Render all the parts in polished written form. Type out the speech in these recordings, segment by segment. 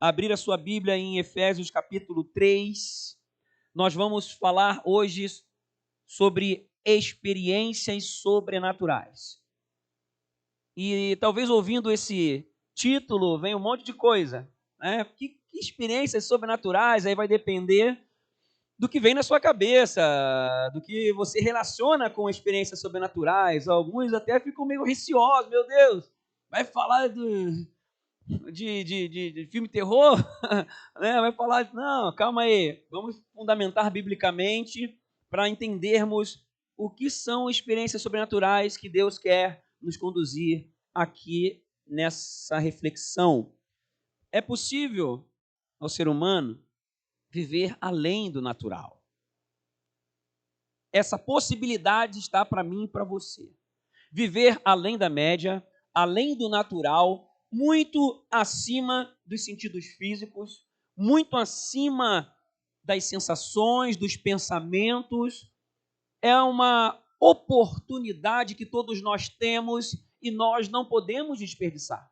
abrir a sua Bíblia em Efésios capítulo 3. Nós vamos falar hoje sobre experiências sobrenaturais. E talvez ouvindo esse título venha um monte de coisa, né? Que experiências sobrenaturais? Aí vai depender do que vem na sua cabeça, do que você relaciona com experiências sobrenaturais. Alguns até ficam meio receosos, meu Deus, vai falar de filme terror? Né? Vai falar, não, calma aí, vamos fundamentar biblicamente para entendermos o que são experiências sobrenaturais que Deus quer nos conduzir aqui nessa reflexão. É possível ao ser humano viver além do natural. Essa possibilidade está para mim e para você. Viver além da média, além do natural, muito acima dos sentidos físicos, muito acima das sensações, dos pensamentos. É uma oportunidade que todos nós temos e nós não podemos desperdiçar.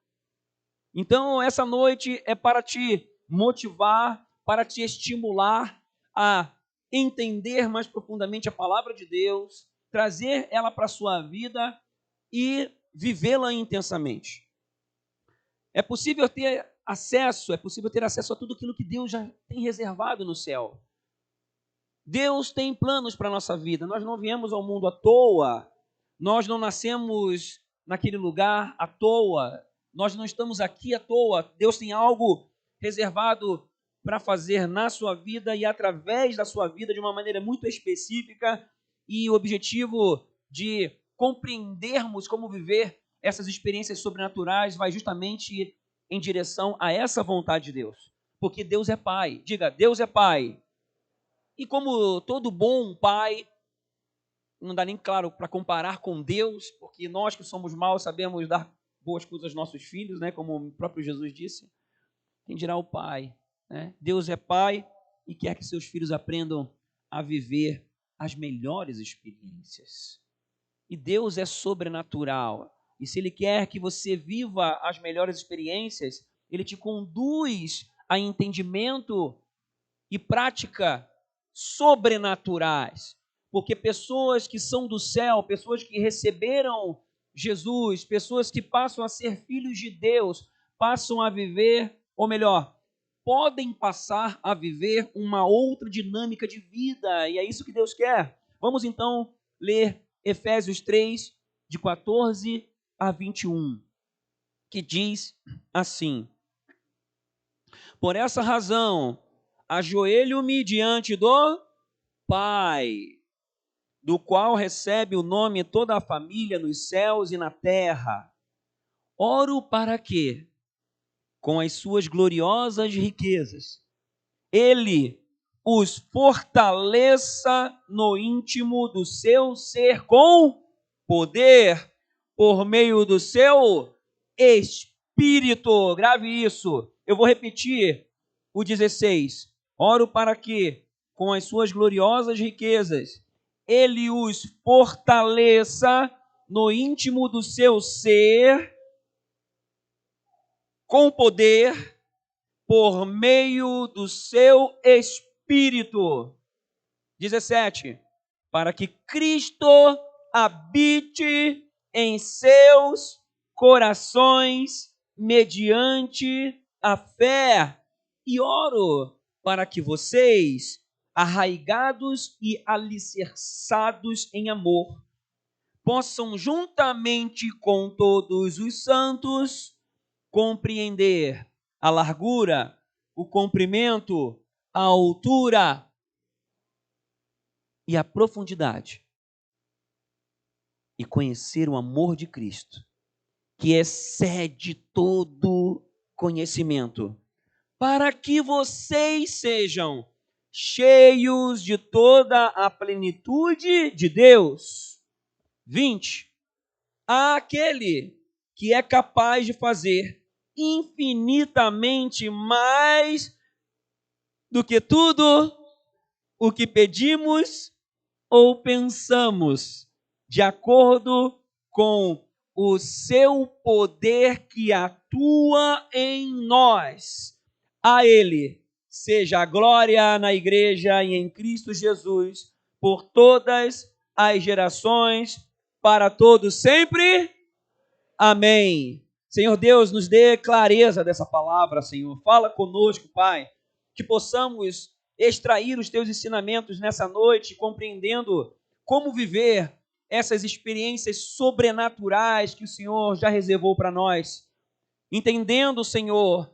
Então, essa noite é para te motivar, para te estimular a entender mais profundamente a palavra de Deus, trazer ela para a sua vida e vivê-la intensamente. É possível ter acesso a tudo aquilo que Deus já tem reservado no céu. Deus tem planos para a nossa vida. Nós não viemos ao mundo à toa. Nós não nascemos naquele lugar à toa. Nós não estamos aqui à toa. Deus tem algo reservado para fazer na sua vida e através da sua vida de uma maneira muito específica, e o objetivo de compreendermos como viver essas experiências sobrenaturais vai justamente em direção a essa vontade de Deus. Porque Deus é Pai. Diga, Deus é Pai. E como todo bom pai, não dá nem claro para comparar com Deus, porque nós que somos maus sabemos dar boas coisas aos nossos filhos, né? Como o próprio Jesus disse. Quem dirá o Pai, né? Deus é Pai e quer que seus filhos aprendam a viver as melhores experiências. E Deus é sobrenatural. E se Ele quer que você viva as melhores experiências, Ele te conduz a entendimento e prática sobrenaturais. Porque pessoas que são do céu, pessoas que receberam Jesus, pessoas que passam a ser filhos de Deus, passam a viver, ou melhor, podem passar a viver uma outra dinâmica de vida, e é isso que Deus quer. Vamos então ler Efésios 3, de 14 a 21, que diz assim: por essa razão, ajoelho-me diante do Pai, do qual recebe o nome toda a família nos céus e na terra. Oro para que, com as suas gloriosas riquezas, Ele os fortaleça no íntimo do seu ser com poder, por meio do seu Espírito. Grave isso. Eu vou repetir o 16. Oro para que, com as suas gloriosas riquezas, Ele os fortaleça no íntimo do seu ser com poder, por meio do seu Espírito. 17. Para que Cristo habite em seus corações mediante a fé. E oro para que vocês, arraigados e alicerçados em amor, possam juntamente com todos os santos compreender a largura, o comprimento, a altura e a profundidade, e conhecer o amor de Cristo, que excede todo conhecimento, para que vocês sejam cheios de toda a plenitude de Deus. 20. Aquele que é capaz de fazer infinitamente mais do que tudo o que pedimos ou pensamos, de acordo com o seu poder que atua em nós. A Ele seja a glória na igreja e em Cristo Jesus, por todas as gerações, para todos sempre. Amém. Senhor Deus, nos dê clareza dessa palavra, Senhor. Fala conosco, Pai, que possamos extrair os teus ensinamentos nessa noite, compreendendo como viver essas experiências sobrenaturais que o Senhor já reservou para nós. Entendendo, Senhor,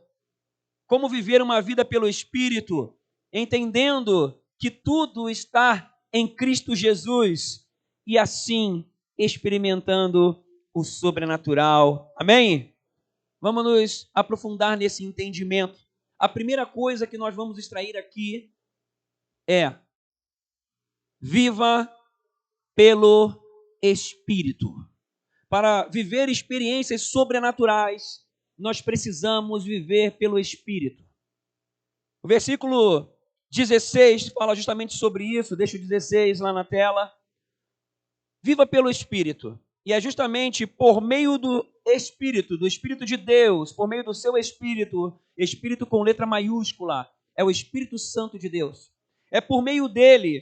como viver uma vida pelo Espírito, entendendo que tudo está em Cristo Jesus e assim experimentando o sobrenatural. Amém? Vamos nos aprofundar nesse entendimento. A primeira coisa que nós vamos extrair aqui é: viva pelo Espírito. Para viver experiências sobrenaturais, nós precisamos viver pelo Espírito. O versículo 16 fala justamente sobre isso. Deixa o 16 lá na tela. Viva pelo Espírito. E é justamente por meio do Espírito de Deus, por meio do seu Espírito, Espírito com letra maiúscula, é o Espírito Santo de Deus. É por meio dele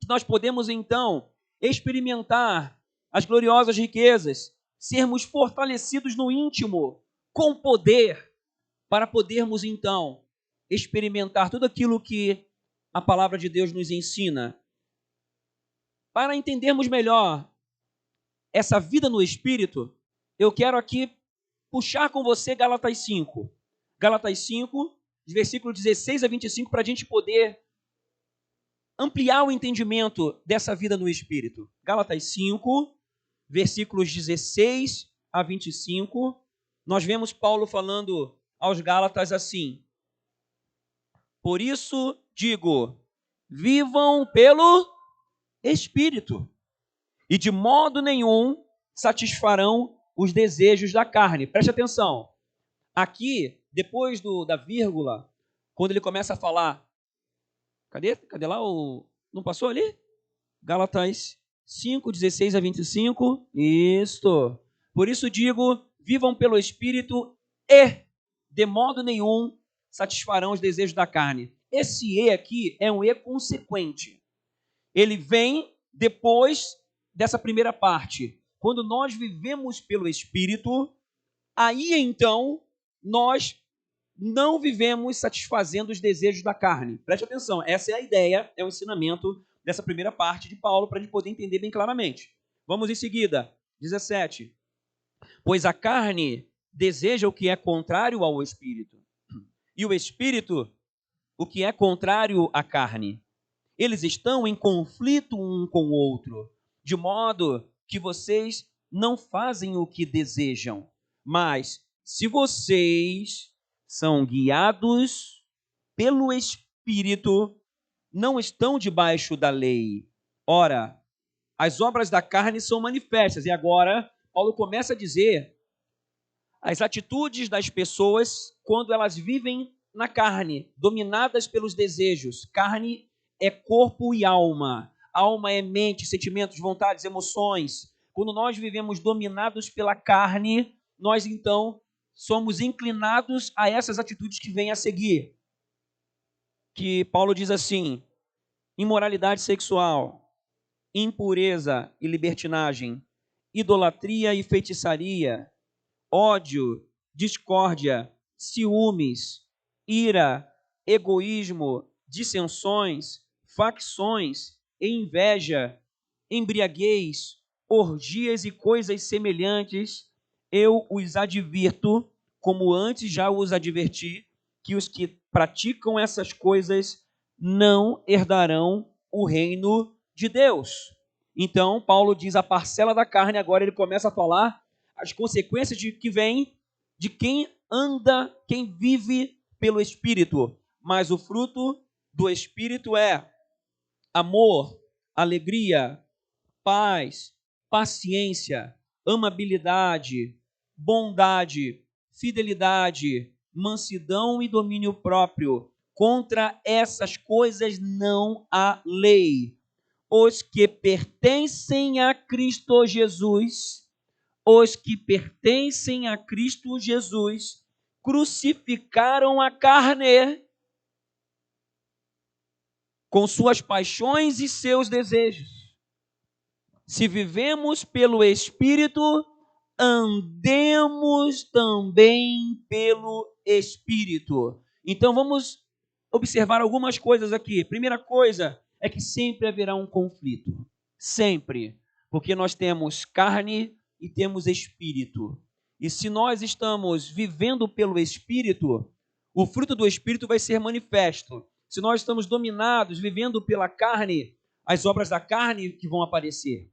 que nós podemos então experimentar as gloriosas riquezas, sermos fortalecidos no íntimo, com poder, para podermos então experimentar tudo aquilo que a palavra de Deus nos ensina. Para entendermos melhor essa vida no Espírito, eu quero aqui puxar com você Gálatas 5. Gálatas 5, versículo 16 a 25, para a gente poder ampliar o entendimento dessa vida no Espírito. Gálatas 5, versículos 16 a 25, nós vemos Paulo falando aos Gálatas assim: por isso digo, vivam pelo Espírito, e de modo nenhum satisfarão os desejos da carne. Preste atenção. Aqui, depois da vírgula, quando ele começa a falar, cadê lá o... Não passou ali? Gálatas 5, 16 a 25. Isto. Por isso digo, vivam pelo Espírito e, de modo nenhum, satisfarão os desejos da carne. Esse e aqui é um e consequente. Ele vem depois dessa primeira parte. Quando nós vivemos pelo Espírito, aí então nós não vivemos satisfazendo os desejos da carne. Preste atenção, essa é a ideia, é o ensinamento dessa primeira parte de Paulo, para a gente poder entender bem claramente. Vamos em seguida, 17. Pois a carne deseja o que é contrário ao Espírito, e o Espírito o que é contrário à carne. Eles estão em conflito um com o outro, de modo que vocês não fazem o que desejam. Mas se vocês são guiados pelo Espírito, não estão debaixo da lei. Ora, as obras da carne são manifestas. E agora, Paulo começa a dizer as atitudes das pessoas quando elas vivem na carne, dominadas pelos desejos. Carne é corpo e alma. Alma é mente, sentimentos, vontades, emoções. Quando nós vivemos dominados pela carne, nós então somos inclinados a essas atitudes que vêm a seguir. Que Paulo diz assim: imoralidade sexual, impureza e libertinagem, idolatria e feitiçaria, ódio, discórdia, ciúmes, ira, egoísmo, dissensões, facções, inveja, embriaguez, orgias e coisas semelhantes. Eu os advirto, como antes já os adverti, que os que praticam essas coisas não herdarão o reino de Deus. Então, Paulo diz a parcela da carne, agora ele começa a falar as consequências que vêm de quem anda, quem vive pelo Espírito. Mas o fruto do Espírito é amor, alegria, paz, paciência, amabilidade, bondade, fidelidade, mansidão e domínio próprio. Contra essas coisas não há lei. Os que pertencem a Cristo Jesus, crucificaram a carne com suas paixões e seus desejos. Se vivemos pelo Espírito, andemos também pelo Espírito. Então vamos observar algumas coisas aqui. Primeira coisa é que sempre haverá um conflito. Sempre. Porque nós temos carne e temos espírito. E se nós estamos vivendo pelo Espírito, o fruto do Espírito vai ser manifesto. Se nós estamos dominados, vivendo pela carne, as obras da carne que vão aparecer.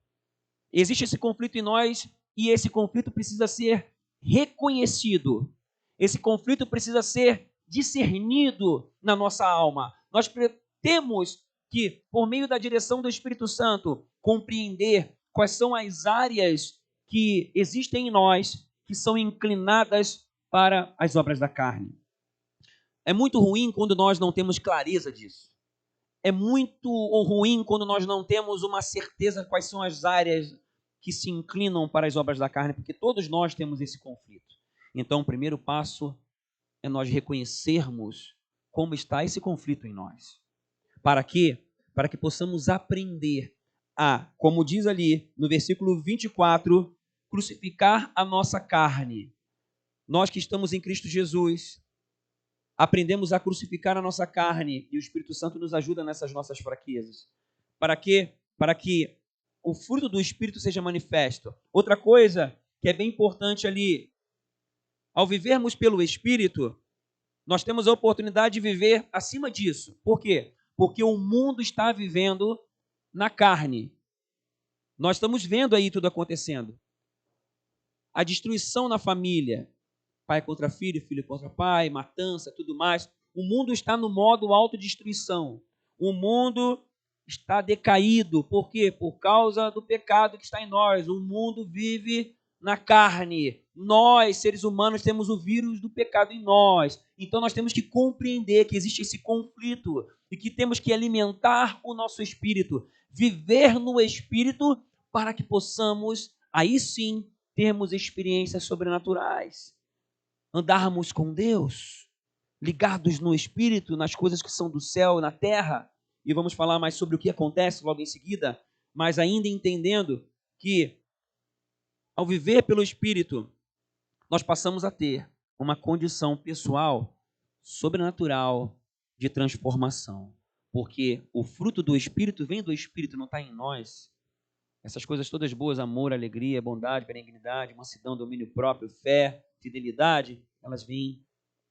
Existe esse conflito em nós e esse conflito precisa ser reconhecido. Esse conflito precisa ser discernido na nossa alma. Nós temos que, por meio da direção do Espírito Santo, compreender quais são as áreas que existem em nós que são inclinadas para as obras da carne. É muito ruim quando nós não temos clareza disso. É muito ruim quando nós não temos uma certeza quais são as áreas que se inclinam para as obras da carne, porque todos nós temos esse conflito. Então, o primeiro passo é nós reconhecermos como está esse conflito em nós. Para quê? Para que possamos aprender a, como diz ali no versículo 24, crucificar a nossa carne. Nós que estamos em Cristo Jesus, aprendemos a crucificar a nossa carne e o Espírito Santo nos ajuda nessas nossas fraquezas. Para quê? Para que o fruto do Espírito seja manifesto. Outra coisa que é bem importante ali, ao vivermos pelo Espírito, nós temos a oportunidade de viver acima disso. Por quê? Porque o mundo está vivendo na carne. Nós estamos vendo aí tudo acontecendo. A destruição na família, pai contra filho, filho contra pai, matança, tudo mais. O mundo está no modo autodestruição. O mundo está decaído. Por quê? Por causa do pecado que está em nós. O mundo vive na carne. Nós, seres humanos, temos o vírus do pecado em nós. Então nós temos que compreender que existe esse conflito e que temos que alimentar o nosso espírito, viver no espírito para que possamos, aí sim, termos experiências sobrenaturais. Andarmos com Deus, ligados no Espírito, nas coisas que são do céu e na terra. E vamos falar mais sobre o que acontece logo em seguida, mas ainda entendendo que, ao viver pelo Espírito, nós passamos a ter uma condição pessoal, sobrenatural, de transformação. Porque o fruto do Espírito vem do Espírito, não está em nós. Essas coisas todas boas, amor, alegria, bondade, benignidade, mansidão, domínio próprio, fé, fidelidade, elas vêm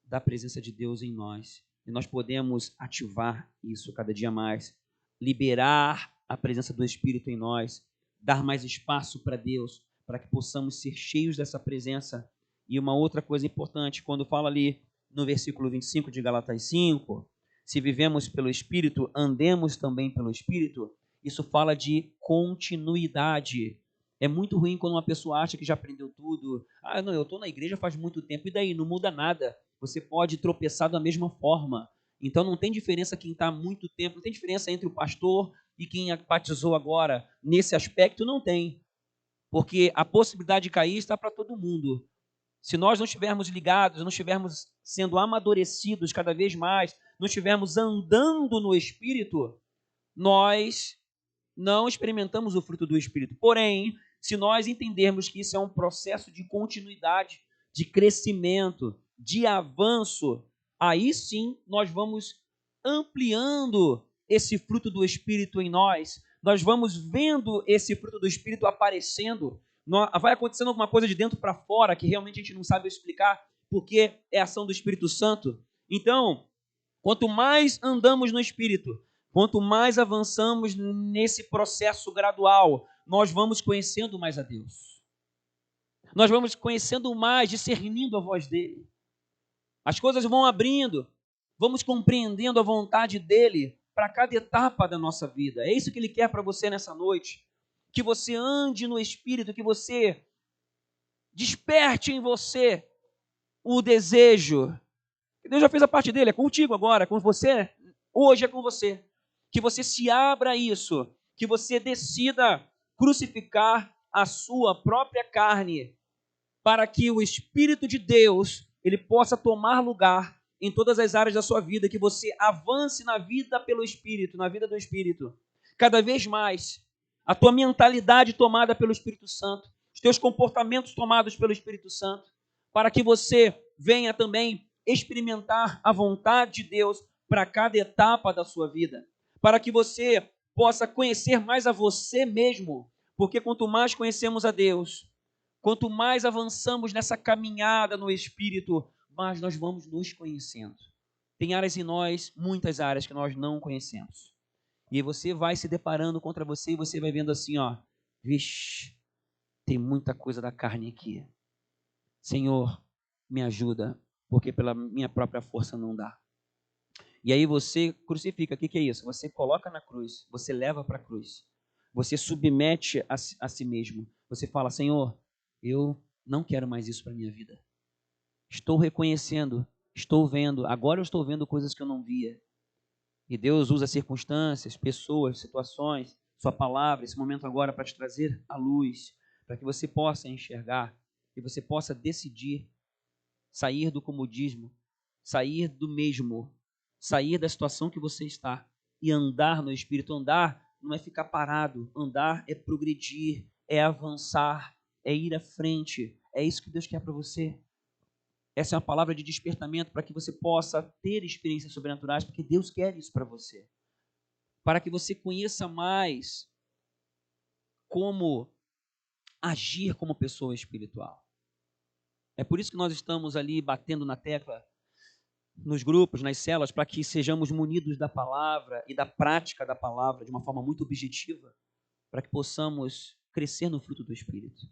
da presença de Deus em nós. E nós podemos ativar isso cada dia mais, liberar a presença do Espírito em nós, dar mais espaço para Deus, para que possamos ser cheios dessa presença. E uma outra coisa importante, quando fala ali no versículo 25 de Galatas 5, se vivemos pelo Espírito, andemos também pelo Espírito, isso fala de continuidade. É muito ruim quando uma pessoa acha que já aprendeu tudo. Ah, não, eu estou na igreja faz muito tempo, e daí? Não muda nada. Você pode tropeçar da mesma forma. Então não tem diferença quem está há muito tempo, não tem diferença entre o pastor e quem batizou agora. Nesse aspecto não tem. Porque a possibilidade de cair está para todo mundo. Se nós não estivermos ligados, não estivermos sendo amadurecidos cada vez mais, não estivermos andando no Espírito, nós não experimentamos o fruto do Espírito. Porém, se nós entendermos que isso é um processo de continuidade, de crescimento, de avanço, aí sim nós vamos ampliando esse fruto do Espírito em nós, nós vamos vendo esse fruto do Espírito aparecendo, vai acontecendo alguma coisa de dentro para fora que realmente a gente não sabe explicar, porque é a ação do Espírito Santo. Então, quanto mais andamos no Espírito, quanto mais avançamos nesse processo gradual, nós vamos conhecendo mais a Deus. Nós vamos conhecendo mais, discernindo a voz dele. As coisas vão abrindo, vamos compreendendo a vontade dele para cada etapa da nossa vida. É isso que ele quer para você nessa noite. Que você ande no Espírito, que você desperte em você o desejo. Deus já fez a parte dele, é contigo agora, é com você. Hoje é com você. Que você se abra a isso, que você decida crucificar a sua própria carne, para que o Espírito de Deus ele possa tomar lugar em todas as áreas da sua vida, que você avance na vida pelo Espírito, na vida do Espírito. Cada vez mais, a tua mentalidade tomada pelo Espírito Santo, os teus comportamentos tomados pelo Espírito Santo, para que você venha também experimentar a vontade de Deus para cada etapa da sua vida, para que você possa conhecer mais a você mesmo, porque quanto mais conhecemos a Deus, quanto mais avançamos nessa caminhada no Espírito, mais nós vamos nos conhecendo. Tem áreas em nós, muitas áreas que nós não conhecemos. E você vai se deparando contra você e você vai vendo assim, ó, vixe, tem muita coisa da carne aqui. Senhor, me ajuda, porque pela minha própria força não dá. E aí você crucifica. O que é isso? Você coloca na cruz, você leva para a cruz. Você submete a si mesmo. Você fala, Senhor, eu não quero mais isso para a minha vida. Estou reconhecendo, estou vendo, agora eu estou vendo coisas que eu não via. E Deus usa circunstâncias, pessoas, situações, sua palavra, esse momento agora para te trazer a luz, para que você possa enxergar e você possa decidir sair do comodismo, sair do mesmo, sair da situação que você está e andar no Espírito. Andar não é ficar parado, andar é progredir, é avançar, é ir à frente. É isso que Deus quer para você. Essa é uma palavra de despertamento para que você possa ter experiências sobrenaturais, porque Deus quer isso para você. Para que você conheça mais como agir como pessoa espiritual. É por isso que nós estamos ali batendo na tecla nos grupos, nas células, para que sejamos munidos da palavra e da prática da palavra de uma forma muito objetiva, para que possamos crescer no fruto do Espírito,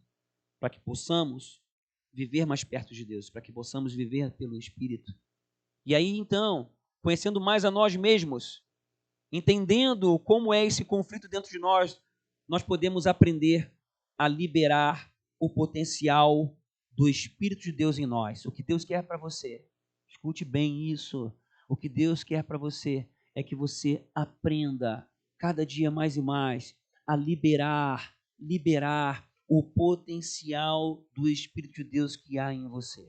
para que possamos viver mais perto de Deus, para que possamos viver pelo Espírito. E aí, então, conhecendo mais a nós mesmos, entendendo como é esse conflito dentro de nós, nós podemos aprender a liberar o potencial do Espírito de Deus em nós. O que Deus quer para você, escute bem isso, o que Deus quer para você é que você aprenda cada dia mais e mais a liberar o potencial do Espírito de Deus que há em você.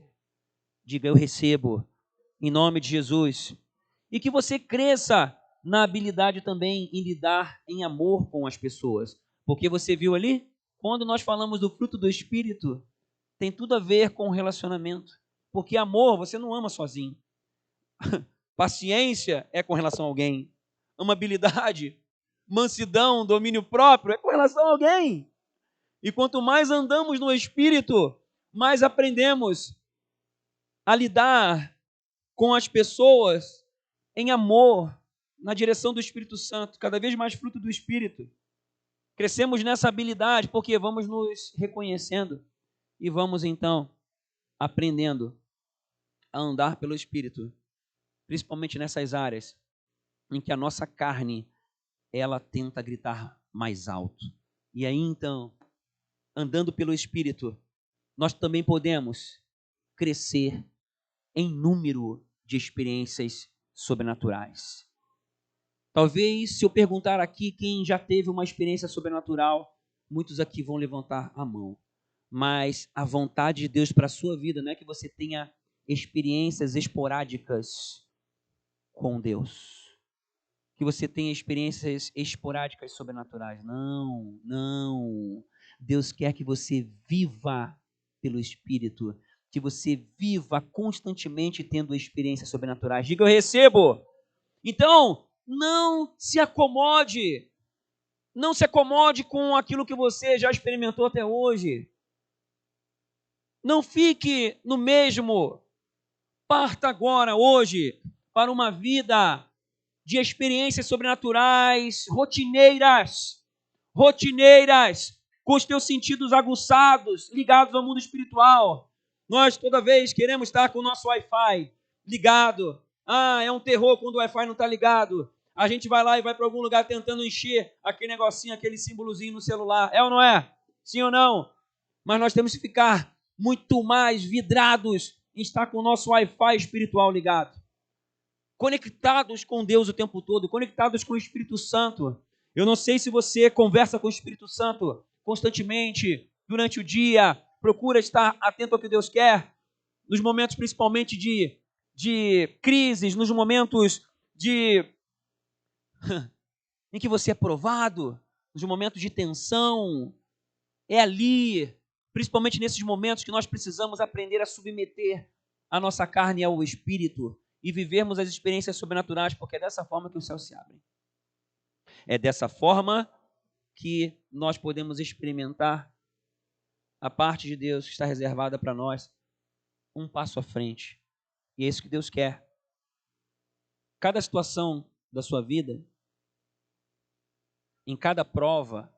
Diga, eu recebo, em nome de Jesus. E que você cresça na habilidade também em lidar em amor com as pessoas. Porque você viu ali, quando nós falamos do fruto do Espírito, tem tudo a ver com relacionamento. Porque amor, você não ama sozinho. Paciência é com relação a alguém. Amabilidade, mansidão, domínio próprio é com relação a alguém. E quanto mais andamos no Espírito, mais aprendemos a lidar com as pessoas em amor, na direção do Espírito Santo, cada vez mais fruto do Espírito. Crescemos nessa habilidade porque vamos nos reconhecendo e vamos então aprendendo a andar pelo Espírito, principalmente nessas áreas em que a nossa carne, ela tenta gritar mais alto. E aí então, andando pelo Espírito, nós também podemos crescer em número de experiências sobrenaturais. Talvez, se eu perguntar aqui quem já teve uma experiência sobrenatural, muitos aqui vão levantar a mão. Mas a vontade de Deus para a sua vida não é que você tenha experiências esporádicas com Deus. Que você tenha experiências esporádicas sobrenaturais. Não, não. Deus quer que você viva pelo Espírito. Que você viva constantemente tendo experiências sobrenaturais. Diga, eu recebo. Então, não se acomode. Não se acomode com aquilo que você já experimentou até hoje. Não fique no mesmo. Parta agora, hoje, para uma vida de experiências sobrenaturais, rotineiras, com os teus sentidos aguçados, ligados ao mundo espiritual. Nós, toda vez, queremos estar com o nosso Wi-Fi ligado. É um terror quando o Wi-Fi não está ligado. A gente vai lá e vai para algum lugar tentando encher aquele negocinho, aquele símbolozinho no celular. É ou não é? Sim ou não? Mas nós temos que ficar muito mais vidrados em estar com o nosso Wi-Fi espiritual ligado. Conectados com Deus o tempo todo, conectados com o Espírito Santo. Eu não sei se você conversa com o Espírito Santo constantemente, durante o dia, procura estar atento ao que Deus quer, nos momentos principalmente de crises, nos momentos em que você é provado, nos momentos de tensão. É ali, principalmente nesses momentos, que nós precisamos aprender a submeter a nossa carne ao Espírito e vivermos as experiências sobrenaturais, porque é dessa forma que os céus se abrem. É dessa forma que nós podemos experimentar a parte de Deus que está reservada para nós um passo à frente. E é isso que Deus quer. Cada situação da sua vida, em cada prova,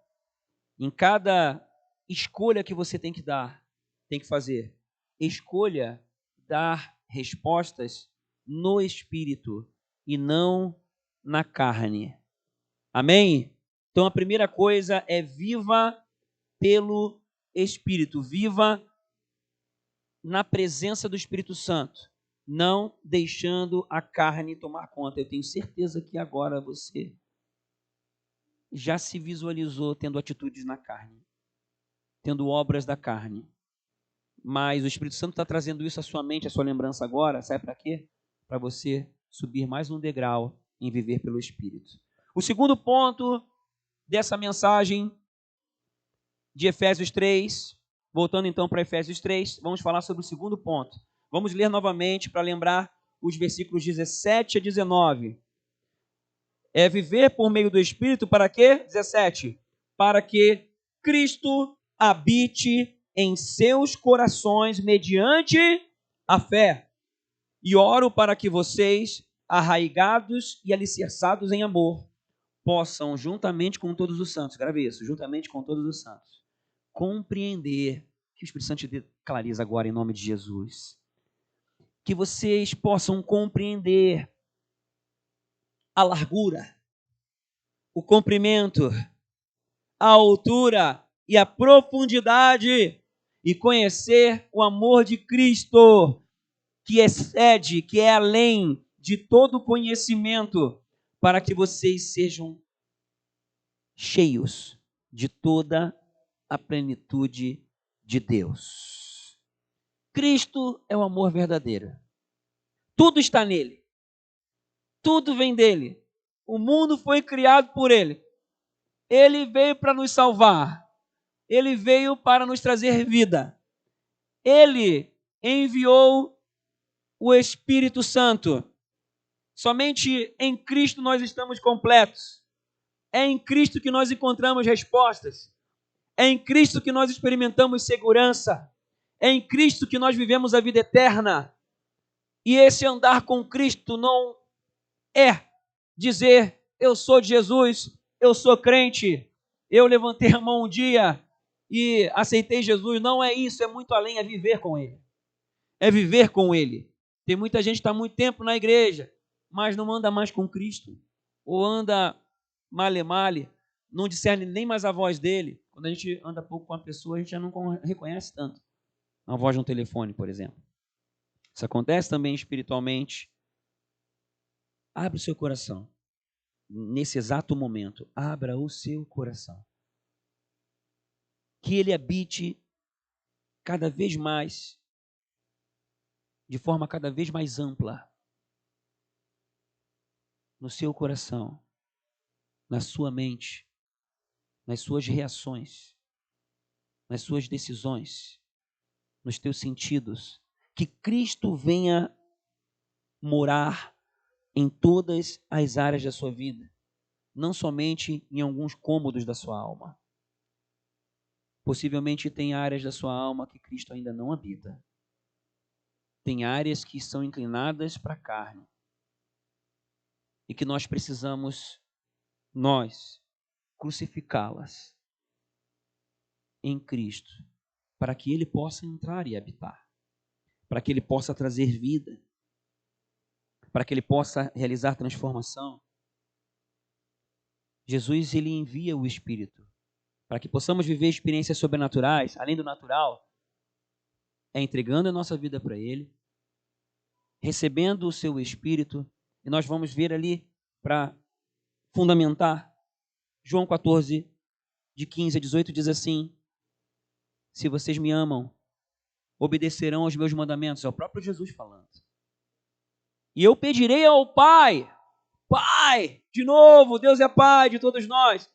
em cada escolha que você tem que dar, tem que fazer, escolha dar respostas no Espírito e não na carne. Amém? Então a primeira coisa é viva pelo Espírito, viva na presença do Espírito Santo, não deixando a carne tomar conta. Eu tenho certeza que agora você já se visualizou tendo atitudes na carne, tendo obras da carne. Mas o Espírito Santo está trazendo isso à sua mente, à sua lembrança agora. Sabe para quê? Para você subir mais um degrau em viver pelo Espírito. O segundo ponto dessa mensagem de Efésios 3, voltando então para Efésios 3, vamos falar sobre o segundo ponto. Vamos ler novamente para lembrar os versículos 17 a 19. É viver por meio do Espírito para quê? 17. Para que Cristo habite em seus corações mediante a fé. E oro para que vocês, arraigados e alicerçados em amor, possam, juntamente com todos os santos, grave isso, juntamente com todos os santos, compreender, que o Espírito Santo te clariza agora em nome de Jesus, que vocês possam compreender a largura, o comprimento, a altura e a profundidade, e conhecer o amor de Cristo, que excede, que é além de todo conhecimento, para que vocês sejam cheios de toda a plenitude de Deus. Cristo é o amor verdadeiro. Tudo está nele. Tudo vem dele. O mundo foi criado por ele. Ele veio para nos salvar. Ele veio para nos trazer vida. Ele enviou o Espírito Santo. Somente em Cristo nós estamos completos. É em Cristo que nós encontramos respostas. É em Cristo que nós experimentamos segurança. É em Cristo que nós vivemos a vida eterna. E esse andar com Cristo não é dizer, eu sou de Jesus, eu sou crente, eu levantei a mão um dia e aceitei Jesus. Não é isso, é muito além, é viver com Ele. É viver com Ele. Tem muita gente que está há muito tempo na igreja, mas não anda mais com Cristo. Ou anda male-male, não discerne nem mais a voz dele. Quando a gente anda pouco com a pessoa, a gente já não reconhece tanto a voz de um telefone, por exemplo. Isso acontece também espiritualmente. Abre o seu coração. Nesse exato momento, abra o seu coração. Que ele habite cada vez mais, de forma cada vez mais ampla, no seu coração, na sua mente, nas suas reações, nas suas decisões, nos teus sentidos. Que Cristo venha morar em todas as áreas da sua vida, não somente em alguns cômodos da sua alma. Possivelmente tem áreas da sua alma que Cristo ainda não habita. Tem áreas que são inclinadas para a carne e que nós precisamos, crucificá-las em Cristo, para que Ele possa entrar e habitar, para que Ele possa trazer vida, para que Ele possa realizar transformação. Jesus, Ele envia o Espírito para que possamos viver experiências sobrenaturais, além do natural, é entregando a nossa vida para Ele, recebendo o seu Espírito, e nós vamos ver ali para fundamentar. João 14, de 15 a 18, diz assim: se vocês me amam, obedecerão aos meus mandamentos. É o próprio Jesus falando. E eu pedirei ao Pai, Pai, de novo, Deus é Pai de todos nós.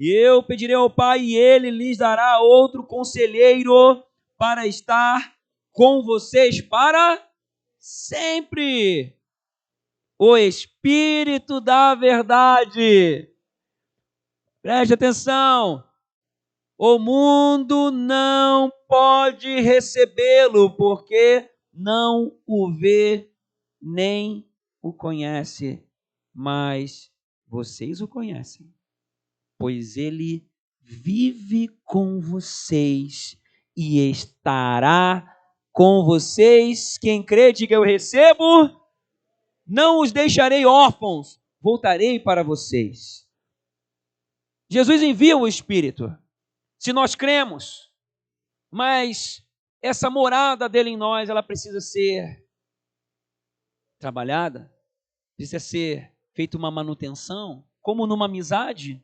E eu pedirei ao Pai e Ele lhes dará outro conselheiro para estar com vocês para sempre. O Espírito da verdade. Preste atenção. O mundo não pode recebê-lo porque não o vê nem o conhece, mas vocês o conhecem, pois ele vive com vocês e estará com vocês. Quem crê, diga: eu recebo, não os deixarei órfãos, voltarei para vocês. Jesus envia o Espírito, se nós cremos, mas essa morada dele em nós, ela precisa ser trabalhada, precisa ser feita uma manutenção, como numa amizade,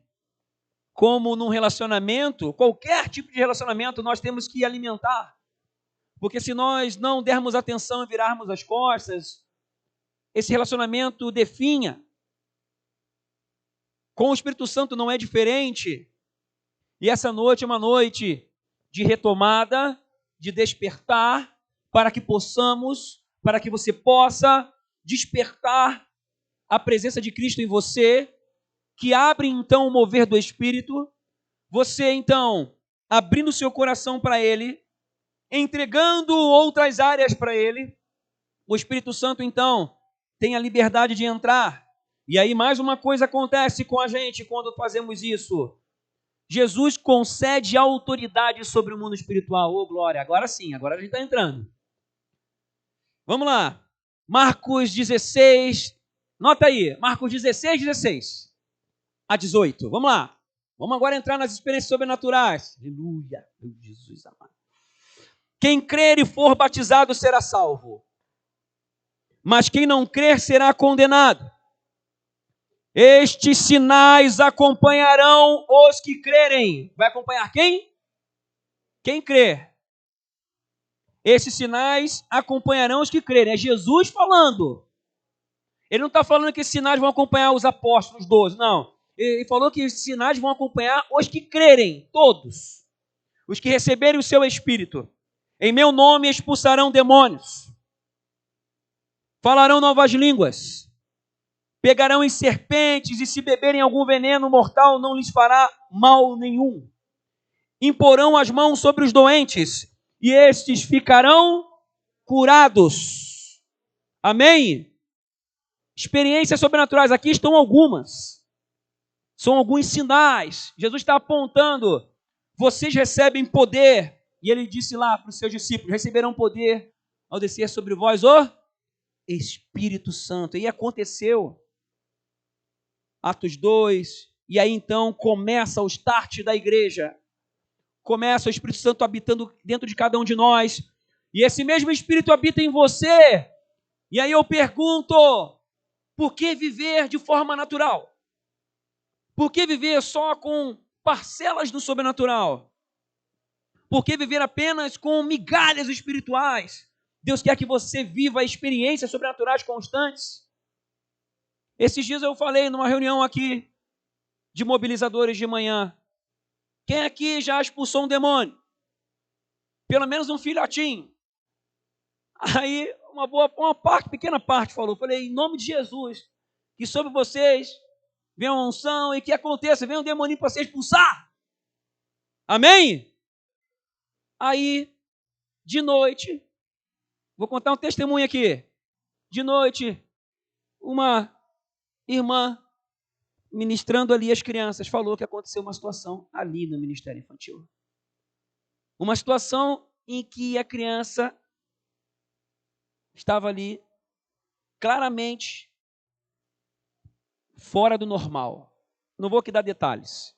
como num relacionamento, qualquer tipo de relacionamento nós temos que alimentar, porque se nós não dermos atenção e virarmos as costas, esse relacionamento definha. Com o Espírito Santo não é diferente, e essa noite é uma noite de retomada, de despertar, para que você possa despertar a presença de Cristo em você, que abre então o mover do Espírito, você então abrindo seu coração para Ele, entregando outras áreas para Ele, o Espírito Santo então tem a liberdade de entrar. E aí mais uma coisa acontece com a gente quando fazemos isso. Jesus concede autoridade sobre o mundo espiritual. Ô, glória, agora sim, agora a gente está entrando. Vamos lá. Marcos 16, nota aí, Marcos 16 a 18. Vamos lá. Vamos agora entrar nas experiências sobrenaturais. Aleluia, meu Jesus amado. Quem crer e for batizado será salvo, mas quem não crer será condenado. Estes sinais acompanharão os que crerem. Vai acompanhar quem? Quem crer. Esses sinais acompanharão os que crerem. É Jesus falando. Ele não está falando que esses sinais vão acompanhar os apóstolos 12, não. Ele falou que esses sinais vão acompanhar os que crerem, todos. Os que receberem o seu Espírito. Em meu nome expulsarão demônios. Falarão novas línguas. Pegarão em serpentes, e se beberem algum veneno mortal não lhes fará mal nenhum. Imporão as mãos sobre os doentes, e estes ficarão curados. Amém? Experiências sobrenaturais, aqui estão algumas. São alguns sinais. Jesus está apontando, vocês recebem poder, e ele disse lá para os seus discípulos, receberão poder ao descer sobre vós o Espírito Santo. E aconteceu. Atos 2, e aí então começa o start da igreja. Começa o Espírito Santo habitando dentro de cada um de nós. E esse mesmo Espírito habita em você. E aí eu pergunto, por que viver de forma natural? Por que viver só com parcelas do sobrenatural? Por que viver apenas com migalhas espirituais? Deus quer que você viva experiências sobrenaturais constantes. Esses dias eu falei numa reunião aqui de mobilizadores de manhã. Quem aqui já expulsou um demônio? Pelo menos um filhotinho. Aí pequena parte falou. Falei, em nome de Jesus, que sobre vocês venha uma unção e que aconteça, venha um demoninho para você expulsar. Amém? Aí, de noite, vou contar um testemunho aqui. De noite, uma irmã ministrando ali as crianças, falou que aconteceu uma situação ali no Ministério Infantil. Uma situação em que a criança estava ali claramente fora do normal. Não vou aqui dar detalhes.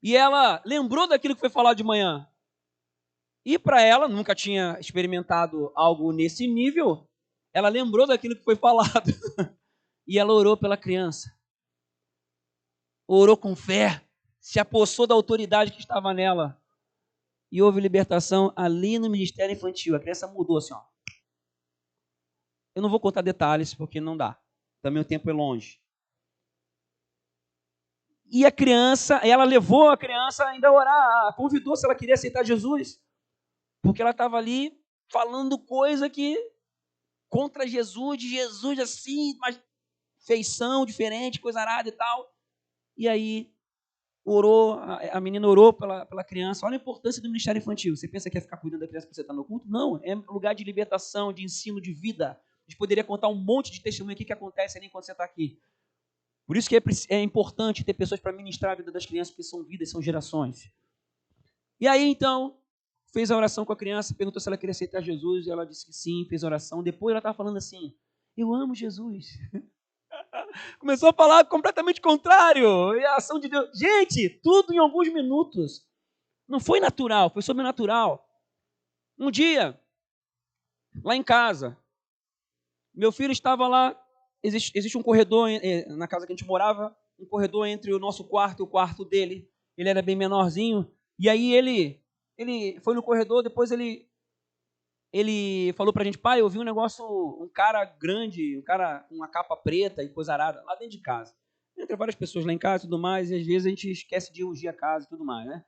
E ela lembrou daquilo que foi falado de manhã. E para ela, nunca tinha experimentado algo nesse nível, ela lembrou daquilo que foi falado. E ela orou pela criança. Orou com fé, se apossou da autoridade que estava nela. e houve libertação ali no Ministério Infantil. A criança mudou assim, ó. Eu não vou contar detalhes, porque não dá. Também o tempo é longe. E a criança, ela levou a criança ainda a orar, convidou se ela queria aceitar Jesus, porque ela estava ali falando coisa que contra Jesus, de Jesus assim, mas feição diferente, coisa arada e tal. E aí orou, a menina orou pela criança. Olha a importância do ministério infantil. Você pensa que é ficar cuidando da criança porque você está no culto? Não, é lugar de libertação, de ensino, de vida. A gente poderia contar um monte de testemunho aqui que acontece ali enquanto você está aqui. Por isso que é importante ter pessoas para ministrar a vida das crianças, porque são vidas, são gerações. E aí, então, fez a oração com a criança, perguntou se ela queria aceitar Jesus, e ela disse que sim, fez a oração. Depois ela estava falando assim, eu amo Jesus. Começou a falar completamente contrário, e a ação de Deus. Gente, tudo em alguns minutos. Não foi natural, foi sobrenatural. Um dia, lá em casa, meu filho estava lá, existe um corredor na casa que a gente morava, um corredor entre o nosso quarto e o quarto dele. Ele era bem menorzinho, e aí ele foi no corredor, depois ele falou pra gente, pai, eu vi um negócio, um cara grande, um cara com uma capa preta e coisa arada, lá dentro de casa. Entre várias pessoas lá em casa e tudo mais, e às vezes a gente esquece de ungir a casa e tudo mais, né?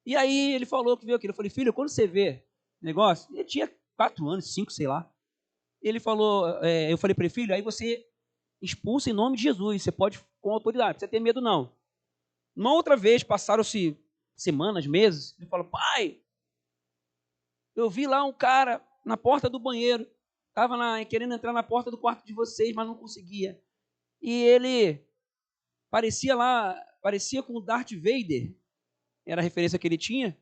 E aí ele falou que viu aquilo. Eu falei, filho, quando você vê negócio, ele tinha 4 anos, 5, sei lá. Ele falou, eu falei para ele, filho, aí você expulsa em nome de Jesus, você pode com autoridade, não precisa ter medo não. Uma outra vez, passaram-se semanas, meses, ele falou, pai, eu vi lá um cara na porta do banheiro, estava querendo entrar na porta do quarto de vocês, mas não conseguia. E ele parecia com o Darth Vader, era a referência que ele tinha,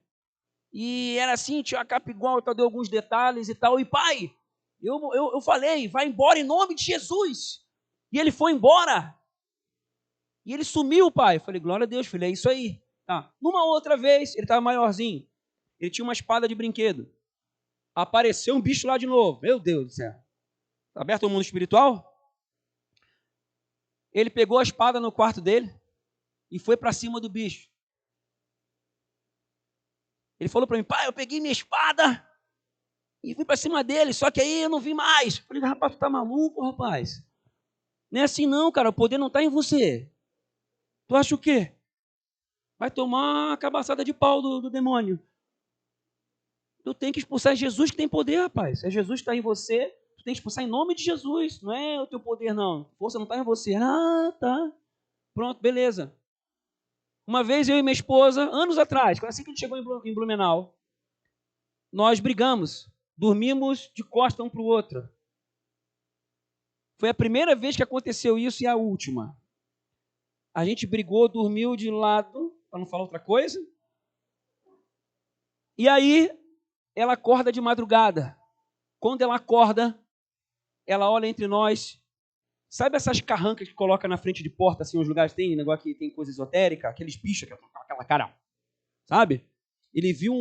e era assim, tinha uma capa igual, deu alguns detalhes e tal, e pai, eu falei, vai embora em nome de Jesus, e ele foi embora, e ele sumiu, pai. Eu falei, glória a Deus, filho, é isso aí. Tá. Numa outra vez, ele estava maiorzinho, ele tinha uma espada de brinquedo, apareceu um bicho lá de novo, meu Deus do céu, tá aberto o mundo espiritual? Ele pegou a espada no quarto dele e foi para cima do bicho. Ele falou para mim, pai, eu peguei minha espada e fui para cima dele, só que aí eu não vi mais. Eu falei, rapaz, tu tá maluco, rapaz? Não é assim não, cara, o poder não está em você. Tu acha o quê? Vai tomar uma cabaçada de pau do demônio. Tu tem que expulsar, é Jesus que tem poder, rapaz. É Jesus que está em você, tu tem que expulsar em nome de Jesus, não é o teu poder não. Força não está em você. Ah, tá. Pronto, beleza. Uma vez eu e minha esposa, anos atrás, assim que a gente chegou em Blumenau, nós brigamos, dormimos de costa um para o outro. Foi a primeira vez que aconteceu isso e a última. A gente brigou, dormiu de lado, para não falar outra coisa. E aí, ela acorda de madrugada. Quando ela acorda, ela olha entre nós. Sabe essas carrancas que coloca na frente de porta, assim, os lugares tem negócio que tem coisa esotérica, aqueles bichos, aquela cara, sabe? Ele viu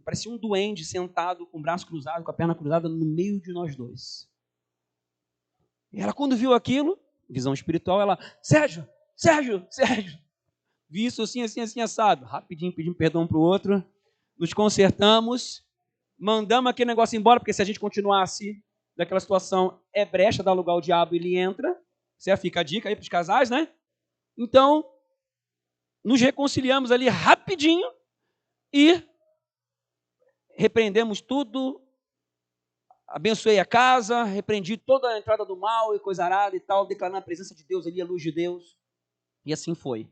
parecia um duende sentado com o braço cruzado, com a perna cruzada no meio de nós dois. E ela, quando viu aquilo, visão espiritual, ela, Sérgio, vi isso assim, assado. Rapidinho, pedimos perdão para o outro, nos consertamos, mandamos aquele negócio embora, porque se a gente continuasse daquela situação, é brecha, dá lugar ao diabo, ele entra. Você fica a dica aí para os casais, né? Então, nos reconciliamos ali rapidinho e repreendemos tudo, abençoei a casa, repreendi toda a entrada do mal e coisa arada e tal, declarando a presença de Deus ali, a luz de Deus. E assim foi.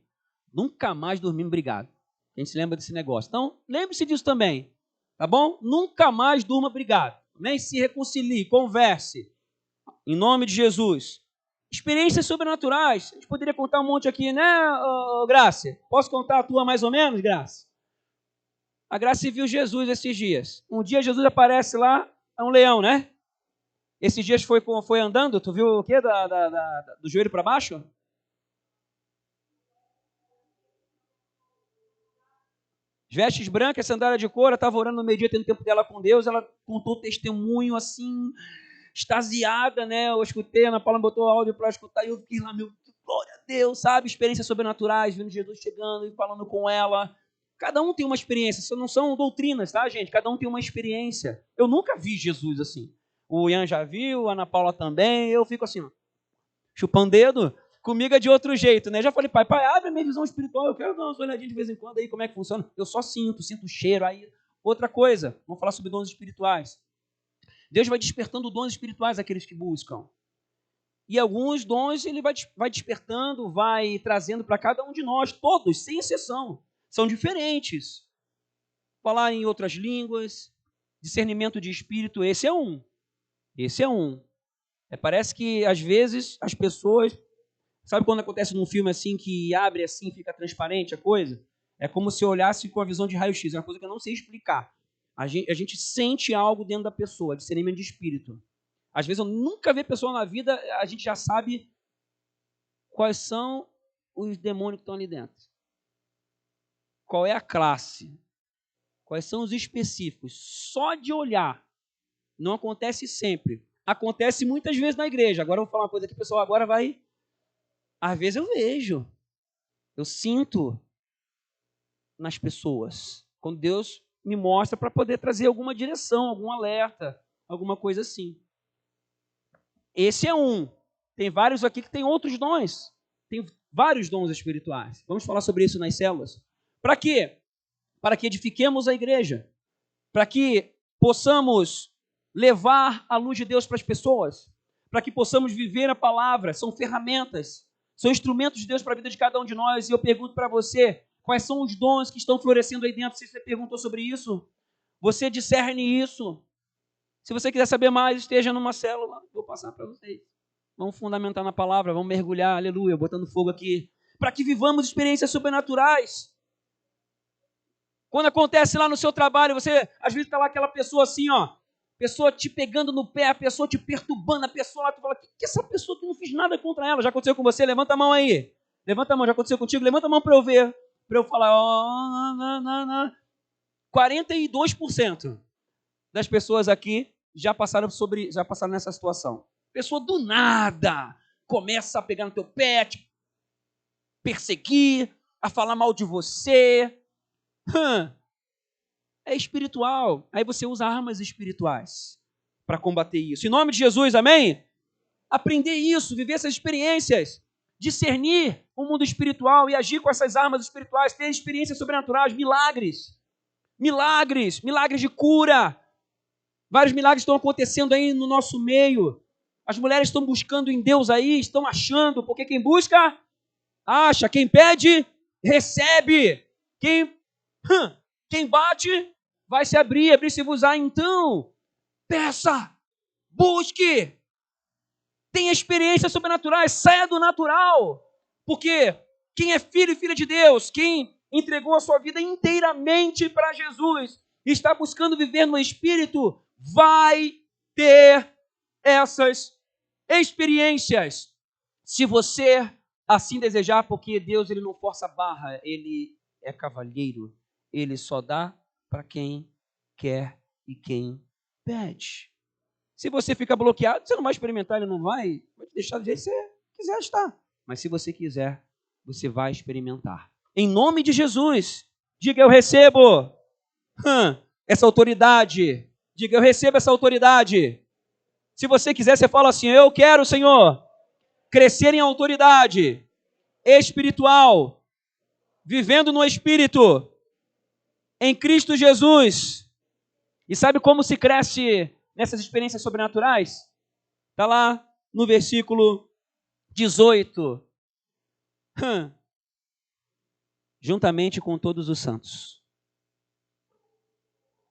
Nunca mais dormimos brigados. A gente se lembra desse negócio. Então, lembre-se disso também. Tá bom? Nunca mais durma brigado. Nem se reconcilie, converse. Em nome de Jesus. Experiências sobrenaturais. A gente poderia contar um monte aqui, né, Graça? Posso contar a tua mais ou menos, Graça? A Graça viu Jesus esses dias. Um dia Jesus aparece lá, é um leão, né? Esses dias foi andando, tu viu o quê? Do joelho para baixo? Vestes brancas, sandália de couro, ela estava orando no meio-dia, tendo tempo dela com Deus, ela contou o testemunho assim, extasiada, né? Eu escutei, a Ana Paula botou o áudio para escutar e eu fiquei lá, meu, glória a Deus, sabe? Experiências sobrenaturais, vendo Jesus chegando e falando com ela. Cada um tem uma experiência, isso não são doutrinas, tá, gente? Cada um tem uma experiência. Eu nunca vi Jesus assim. O Ian já viu, a Ana Paula também, eu fico assim, ó, chupando dedo. Comigo é de outro jeito, né? Já falei, pai, abre a minha visão espiritual, eu quero dar umas olhadinhas de vez em quando aí, como é que funciona. Eu só sinto o cheiro. Aí, outra coisa, vamos falar sobre dons espirituais. Deus vai despertando dons espirituais àqueles que buscam. E alguns dons ele vai despertando, vai trazendo para cada um de nós, todos, sem exceção. São diferentes. Falar em outras línguas, discernimento de espírito, esse é um. Esse é um. Parece que, às vezes, as pessoas... Sabe quando acontece num filme assim, que abre assim, fica transparente a coisa? É como se eu olhasse com a visão de raio-x. É uma coisa que eu não sei explicar. A gente sente algo dentro da pessoa, discernimento de espírito. Às vezes eu nunca vi pessoa na vida, a gente já sabe quais são os demônios que estão ali dentro. Qual é a classe? Quais são os específicos? Só de olhar. Não acontece sempre. Acontece muitas vezes na igreja. Agora eu vou falar uma coisa que o pessoal agora vai... Às vezes eu vejo. Eu sinto nas pessoas. Quando Deus me mostra para poder trazer alguma direção, algum alerta, alguma coisa assim. Esse é um. Tem vários aqui que tem outros dons. Tem vários dons espirituais. Vamos falar sobre isso nas células. Para quê? Para que edifiquemos a igreja. Para que possamos levar a luz de Deus para as pessoas. Para que possamos viver a palavra. São ferramentas. São instrumentos de Deus para a vida de cada um de nós. E eu pergunto para você, quais são os dons que estão florescendo aí dentro? Se você perguntou sobre isso, você discerne isso. Se você quiser saber mais, esteja numa célula. Vou passar para vocês. Vamos fundamentar na palavra, vamos mergulhar, aleluia, botando fogo aqui. Para que vivamos experiências sobrenaturais. Quando acontece lá no seu trabalho, você às vezes está lá aquela pessoa assim, ó. Pessoa te pegando no pé, a pessoa te perturbando, a pessoa lá, tu fala, que essa pessoa que não fiz nada contra ela? Já aconteceu com você? Levanta a mão aí. Levanta a mão, já aconteceu contigo? Levanta a mão para eu ver. Para eu falar, ó, 42% das pessoas aqui já passaram nessa situação. Pessoa do nada começa a pegar no teu pé, te perseguir, a falar mal de você. É espiritual. Aí você usa armas espirituais para combater isso. Em nome de Jesus, amém? Aprender isso, viver essas experiências, discernir o mundo espiritual e agir com essas armas espirituais, ter experiências sobrenaturais, milagres de cura. Vários milagres estão acontecendo aí no nosso meio. As mulheres estão buscando em Deus aí, estão achando, porque quem busca, acha. Quem pede, recebe. Quem bate, vai se abrir-se-vos-á. Então, peça, busque, tenha experiências sobrenaturais, saia do natural. Porque quem é filho e filha de Deus, quem entregou a sua vida inteiramente para Jesus, e está buscando viver no Espírito, vai ter essas experiências. Se você assim desejar, porque Deus ele não força a barra, ele é cavalheiro. Ele só dá para quem quer e quem pede. Se você fica bloqueado, você não vai experimentar, ele não vai te deixar do jeito que você quiser estar. Mas se você quiser, você vai experimentar. Em nome de Jesus, diga eu recebo essa autoridade. Diga eu recebo essa autoridade. Se você quiser, você fala assim, eu quero, Senhor, crescer em autoridade espiritual, vivendo no Espírito, em Cristo Jesus. E sabe como se cresce nessas experiências sobrenaturais? Está lá no versículo 18. Juntamente com todos os santos.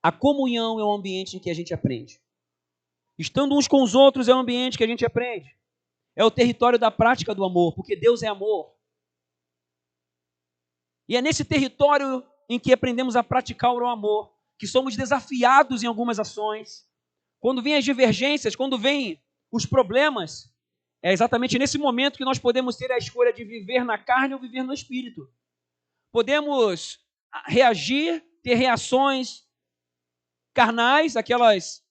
A comunhão é o ambiente em que a gente aprende. Estando uns com os outros é o ambiente que a gente aprende. É o território da prática do amor, porque Deus é amor. E é nesse território em que aprendemos a praticar o amor, que somos desafiados em algumas ações. Quando vêm as divergências, quando vêm os problemas, é exatamente nesse momento que nós podemos ter a escolha de viver na carne ou viver no espírito. Podemos reagir, ter reações carnais, aquelas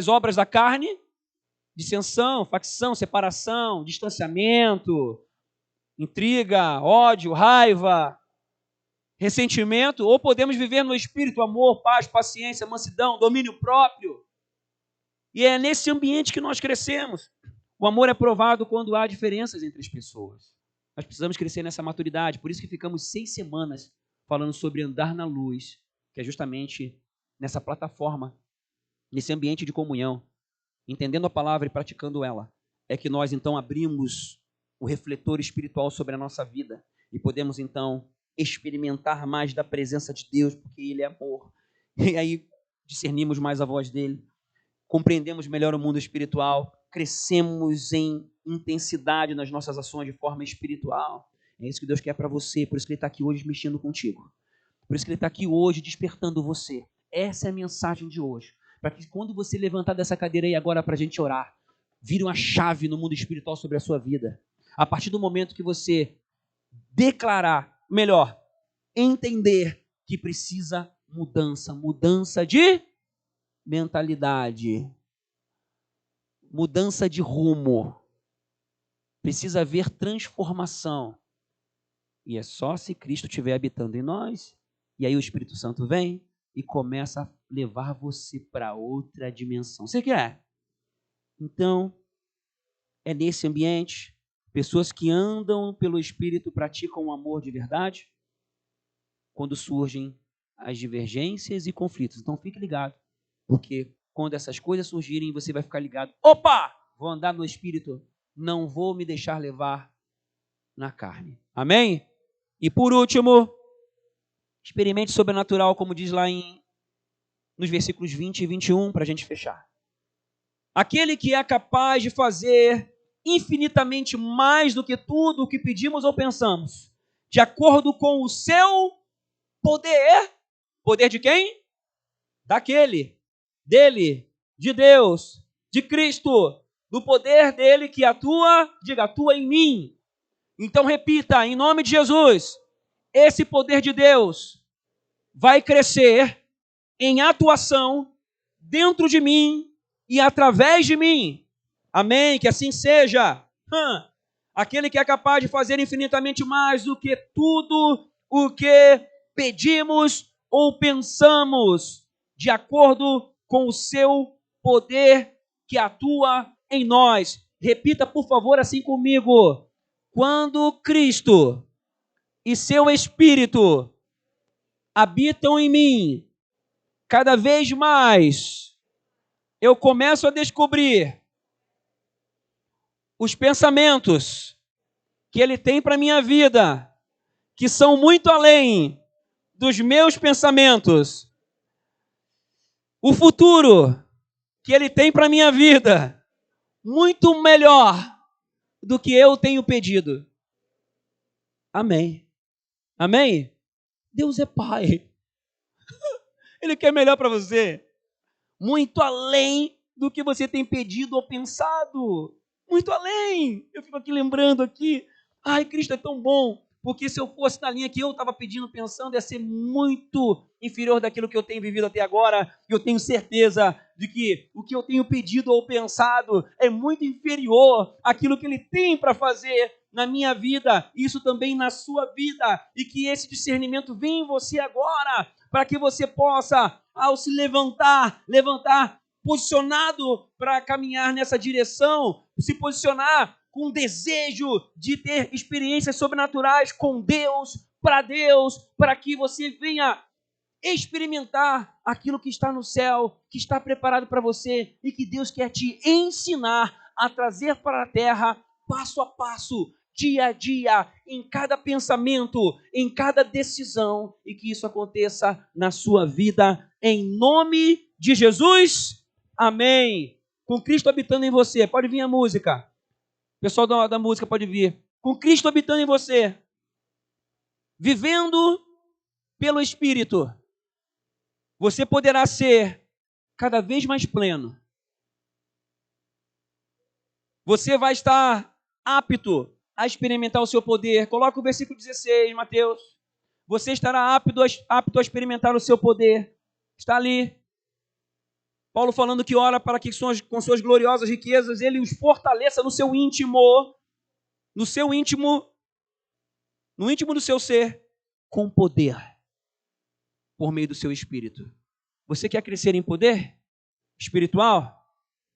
obras da carne, dissensão, facção, separação, distanciamento, intriga, ódio, raiva, ressentimento, ou podemos viver no espírito, amor, paz, paciência, mansidão, domínio próprio. E é nesse ambiente que nós crescemos. O amor é provado quando há diferenças entre as pessoas. Nós precisamos crescer nessa maturidade, por isso que ficamos 6 semanas falando sobre andar na luz, que é justamente nessa plataforma, nesse ambiente de comunhão, entendendo a palavra e praticando ela, é que nós então abrimos o refletor espiritual sobre a nossa vida e podemos então experimentar mais da presença de Deus, porque Ele é amor. E aí discernimos mais a voz dEle, compreendemos melhor o mundo espiritual, crescemos em intensidade nas nossas ações de forma espiritual. É isso que Deus quer para você, por isso que Ele está aqui hoje mexendo contigo. Por isso que Ele está aqui hoje despertando você. Essa é a mensagem de hoje. Para que quando você levantar dessa cadeira aí agora para a gente orar, vire uma chave no mundo espiritual sobre a sua vida. A partir do momento que você declarar, melhor, entender que precisa mudança de mentalidade, mudança de rumo. Precisa haver transformação. E é só se Cristo estiver habitando em nós. E aí o Espírito Santo vem e começa a levar você para outra dimensão. Você quer? Então, é nesse ambiente, pessoas que andam pelo Espírito praticam o amor de verdade, quando surgem as divergências e conflitos. Então, fique ligado, porque quando essas coisas surgirem, você vai ficar ligado. Opa! Vou andar no Espírito, não vou me deixar levar na carne. Amém? E por último, experimente sobrenatural, como diz lá nos versículos 20 e 21, para a gente fechar. Aquele que é capaz de fazer infinitamente mais do que tudo o que pedimos ou pensamos, de acordo com o seu poder. Poder de quem? Daquele, dele, de Deus, de Cristo, do poder dele que atua, diga, atua em mim. Então repita, em nome de Jesus, esse poder de Deus vai crescer em atuação dentro de mim e através de mim. Amém? Que assim seja. Aquele que é capaz de fazer infinitamente mais do que tudo o que pedimos ou pensamos, de acordo com o seu poder que atua em nós. Repita, por favor, assim comigo. Quando Cristo e seu Espírito habitam em mim, cada vez mais eu começo a descobrir os pensamentos que Ele tem para a minha vida, que são muito além dos meus pensamentos. O futuro que Ele tem para a minha vida, muito melhor do que eu tenho pedido. Amém. Amém? Deus é Pai. Ele quer melhor para você. Muito além do que você tem pedido ou pensado. Muito além. Eu fico aqui lembrando aqui. Ai, Cristo é tão bom. Porque se eu fosse na linha que eu estava pedindo, pensando, ia ser muito inferior daquilo que eu tenho vivido até agora. E eu tenho certeza de que o que eu tenho pedido ou pensado é muito inferior àquilo que Ele tem para fazer na minha vida, isso também na sua vida. E que esse discernimento venha em você agora, para que você possa, ao se levantar posicionado para caminhar nessa direção, se posicionar com desejo de ter experiências sobrenaturais com Deus, para que você venha experimentar aquilo que está no céu, que está preparado para você e que Deus quer te ensinar a trazer para a terra, passo a passo, dia a dia, em cada pensamento, em cada decisão, e que isso aconteça na sua vida, em nome de Jesus. Amém. Com Cristo habitando em você. Pode vir a música. O pessoal da música pode vir. Com Cristo habitando em você, vivendo pelo Espírito, você poderá ser cada vez mais pleno. Você vai estar apto a experimentar o seu poder. Coloca o versículo 16, Mateus. Você estará apto a experimentar o seu poder. Está ali. Paulo falando que ora para que com suas gloriosas riquezas Ele os fortaleça no seu íntimo, no íntimo do seu ser, com poder. por meio do seu espírito. Você quer crescer em poder espiritual?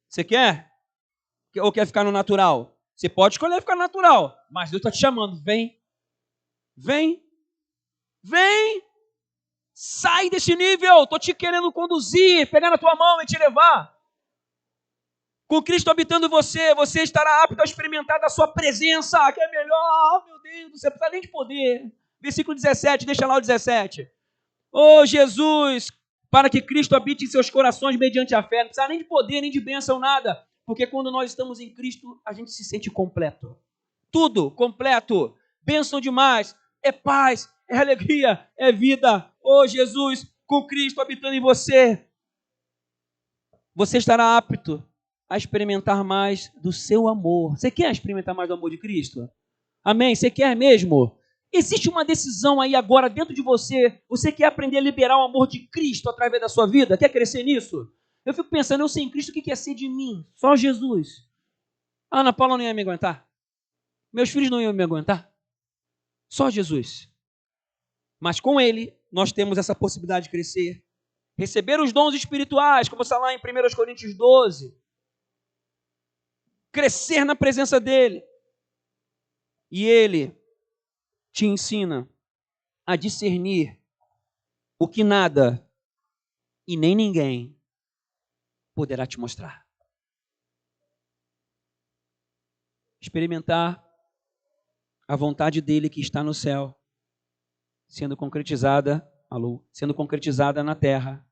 Você quer? Ou quer ficar no natural? Você pode escolher ficar no natural, mas Deus está te chamando. Vem, vem, vem. Sai desse nível. Estou te querendo conduzir, pegar na tua mão e te levar. Com Cristo habitando em você, você estará apto a experimentar da sua presença, que é melhor. Oh, meu Deus, você não precisa nem de poder. Versículo 17, deixa lá o 17. Oh, Jesus, para que Cristo habite em seus corações mediante a fé. Não precisa nem de poder, nem de bênção, nada. Porque quando nós estamos em Cristo, a gente se sente completo. Tudo completo. Bênção demais. É paz, é alegria, é vida. Oh, Jesus, com Cristo habitando em você, você estará apto a experimentar mais do seu amor. Você quer experimentar mais do amor de Cristo? Amém? Você quer mesmo? Existe uma decisão aí agora dentro de você. Você quer aprender a liberar o amor de Cristo através da sua vida? Quer crescer nisso? Eu fico pensando, eu sem Cristo, o que quer ser de mim? Só Jesus. A Ana Paula não ia me aguentar. Meus filhos não iam me aguentar. Só Jesus. Mas com Ele, nós temos essa possibilidade de crescer. Receber os dons espirituais, como está lá em 1 Coríntios 12. Crescer na presença dEle. E Ele te ensina a discernir o que nada e nem ninguém poderá te mostrar. Experimentar a vontade dEle que está no céu, sendo concretizada na terra,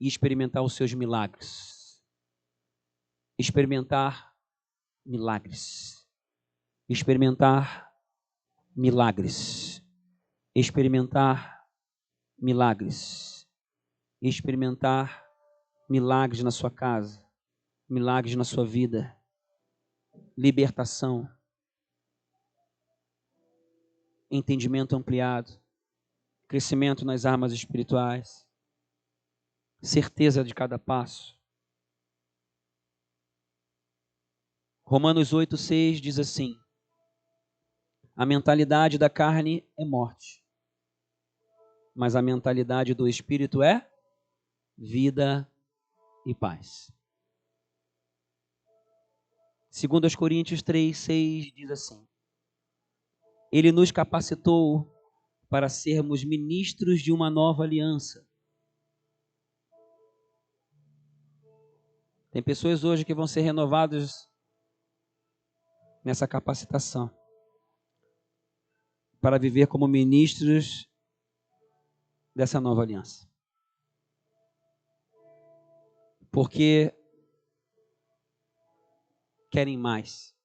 e experimentar os seus milagres. Experimentar milagres. Experimentar milagres. Experimentar milagres. Experimentar milagres na sua casa, milagres na sua vida, libertação, entendimento ampliado, crescimento nas armas espirituais, certeza de cada passo. Romanos 8,6 diz assim: a mentalidade da carne é morte, mas a mentalidade do Espírito é vida e paz. 2 Coríntios 3,6 diz assim: Ele nos capacitou para sermos ministros de uma nova aliança. Tem pessoas hoje que vão ser renovadas nessa capacitação para viver como ministros dessa nova aliança. Porque querem mais.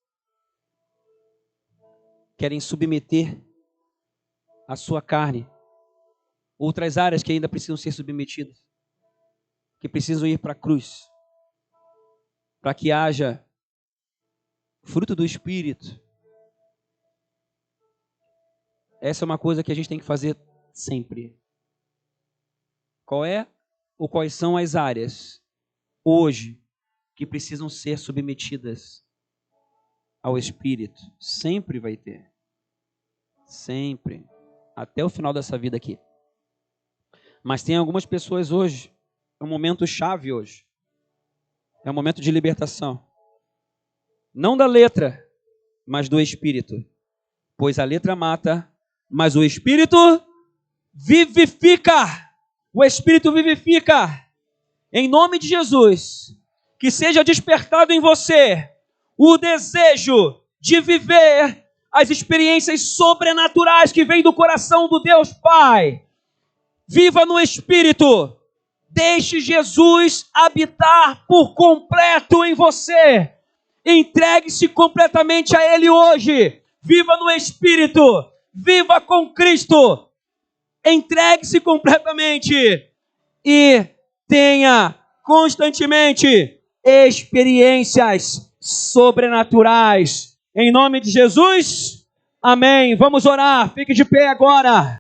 Querem submeter a sua carne. Outras áreas que ainda precisam ser submetidas. Que precisam ir para a cruz. Para que haja fruto do Espírito. Essa é uma coisa que a gente tem que fazer sempre. Qual é ou quais são as áreas hoje que precisam ser submetidas ao Espírito? Sempre vai ter. Sempre. Até o final dessa vida aqui. Mas tem algumas pessoas hoje, é um momento chave hoje. É um momento de libertação. Não da letra, mas do Espírito. Pois a letra mata, mas o Espírito vivifica. O Espírito vivifica. Em nome de Jesus, que seja despertado em você o desejo de viver as experiências sobrenaturais que vêm do coração do Deus Pai. Viva no Espírito. Deixe Jesus habitar por completo em você. Entregue-se completamente a Ele hoje. Viva no Espírito. Viva com Cristo. Entregue-se completamente. E tenha constantemente experiências sobrenaturais. Em nome de Jesus, amém. Vamos orar. Fique de pé agora.